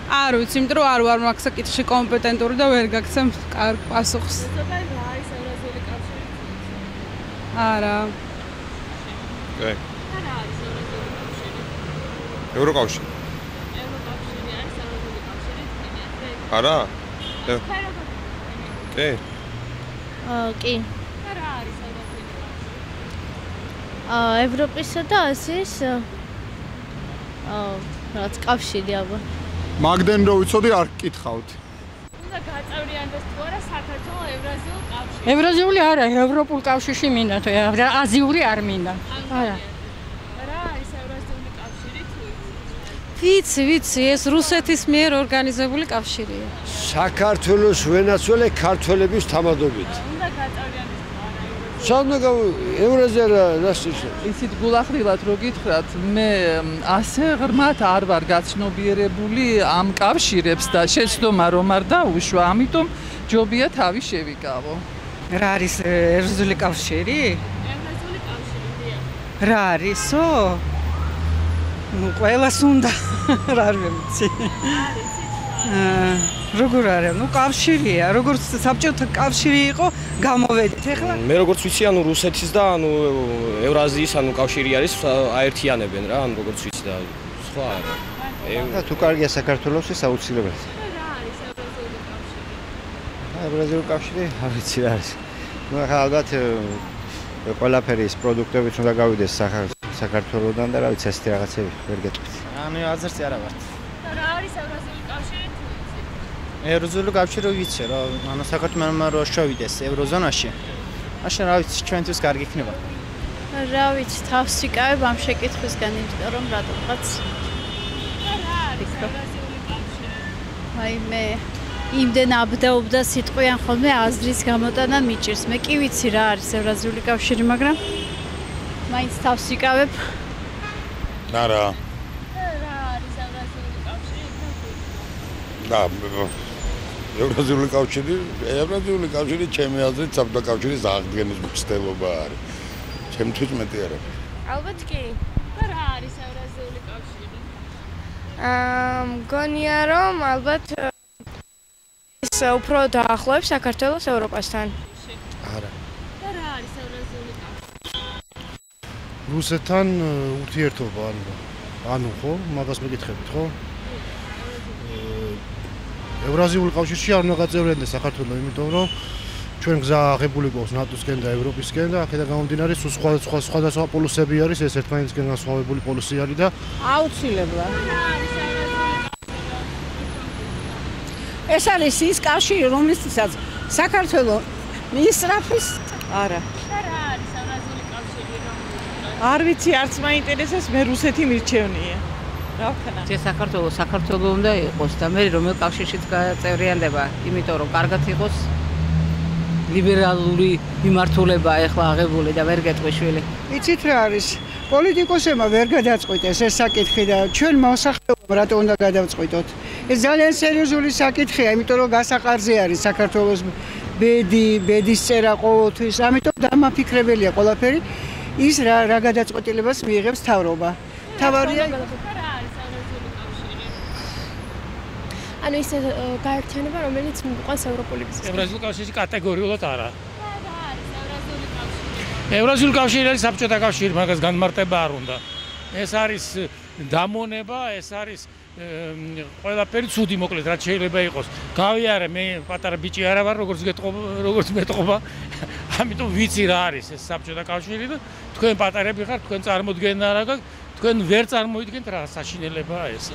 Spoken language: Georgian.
არ ვიცი, იმიტომ რომ არ ვარ მაგ საკითხში კომპეტენტური და ვერ გაგცემ კარგ პასუხს. არა. ევროკავშირი. არა? კი. კი. ევროპისა და აზიის რაც კავშირი აბა. მაგდენ რო ვიცოდი არ გკითხავთ. უნდა გაწევრიანდეს თუ არა საქართველო ევრაზიულ კავშირში. ევრაზიული არა, ევროპულ კავშირში მინდა თუ აზიური არ მინდა. არა. რა არის ევრაზიული კავშირი თუ ვიცი, ეს რუსეთის მიერ ორგანიზებული კავშირია. საქართველოს ვენაცვალე ქართველების თამადობით. უნდა გაწევრიანდეს თუ არა სამდე ევრაზია რასის ისიც გულახდილად რო გითხრათ, მე ასე ღრმად არ ვარ გაცნობიერებული ამ კავშირებს და შეცდომა რომ არ დაუშვა, ამიტომ ჯობია თავი შევიკავო. რა არის ევრაზიული კავშირი? ევრაზიული კავშირი. რა არისო? ნუ ყველას უნდა რა ვიცი. როგორ არის? ნუ კავშირია, როგორც საბჭოთა კავშირი იყო, გამოვედით ახლა. მე როგორც ვიცი, ანუ რუსეთის და ანუ ევრაზიის ანუ კავშირი არის, აერთიანებენ რა, ანუ როგორც ვიცი და სხვა არა. და თუ კარგია საქართველოს ის აუცილებლად. რა არის ევრაზიული კავშირი? ევრაზიული კავშირი არ ვიცი რა არის. ნუ ახლა ალბათ ყველაფერი ის პროდუქტებიც უნდა გავიდეს საქართველოსდან და რა ვიცი ასეთი რაღაცები ვერ გეტყვით. ანუ აზრს არა ვართ. რა არის ევრაზიული კავშირი? ევროზული კავშირი ვიცი რომ ანუ საქართველოს რო შევიდეს ევროზონაში. მაშინ რა ვიცი ჩვენთვის კარგი იქნება. რა ვიცი თავს ვიკავებ ამ შეკითხვისგან, იმიტომ რომ რატომღაც რა არის ევრაზიული კავშირი? აი მე იმდენ აბდაობდა სიტყვიან ხოლმე აზრის გამოტანა მიჭირს. მე კი ვიცი რა არის ევრაზიული კავშირი, მაგრამ მაინც თავს ვიკავებ. არა. რა არის ევრაზიული კავშირი? და ევრაზიული კავშირი ჩემი აზრით საბჭოთა კავშირის აღდგენის მცდელობა არის. ჩემთვის მეტი არა. ალბათ კი. რა არის ევრაზიული კავშირი? მგონია რომ ალბათ ის უფრო დაახლოებს საქართველოს ევროპასთან. არა. რა არის ევრაზიული კავშირი? რუსეთთან ურთიერთობა ანუ ხო, მაგას მეკითხებით ხო? ევრაზიულ კავშირში არ უნდა გაწევრიანდეს საქართველო, იმიტომ რომ ჩვენ გზა აღებული გვაქვს ნატოსკენ და ევროპისკენ და აქედან გამომდინარე სხვადასხვა პოლუსები არის, ეს ერთმანეთისგან განსხვავებული პოლუსი არის და აუცილებლად. ეს არის ის კავშირი, რომლისთვისაც საქართველოს მისწრაფის არა. რა არის ევრაზიული კავშირი? არ ვიცი, არც მაინტერესებს, მე რუსეთი მირჩევნია. რა ვქნა? საქართველოს უნდა იყოს და მე რომელ კავშირშიც გაწევრიანდება, იმიტომ რომ კარგად იყოს ლიბერალური მიმართულება ახლა აღებული და ვერ გეტყვი შვილი. იცით რა არის? პოლიტიკოსებმა ვერ გადაწყვიტეს ეს საკითხი და ჩვენ მოსახლეობამ რატო უნდა გადავწყვიტოთ? ეს ძალიან სერიოზული საკითხია, იმიტომ რომ გასაყარზე არის საქართველოს ბედის წერა ყოველთვის, ამიტომ დამაფიქრებელია ყველაფერი. ის რა გადაწყვეტილებას მიიღებს მთავრობა. თავარია ანუ ის გაერთიანება, რომელიც მიყვანს ევროპული ბიზნესი. ევრაზიული კავშირი კატეგორიულად არა. ევრაზიული კავშირი არის საბჭოთა კავშირი, მაგას განმარტება არ უნდა. ეს არის დამონება, ეს არის ყველაფერი ცუდი მოკლედ, რაც შეიძლება იყოს. გავიარე, მე პატარა ბიჭი არა ვარ, როგორც მეტყობა. ამიტომ ვიცი რა არის ეს საბჭოთა კავშირი და თქვენ პატარები ხართ, თქვენ წარმოდგენა რა გაქვთ, თქვენ ვერ წარმოიდგენთ რა საშინელებაა ეს.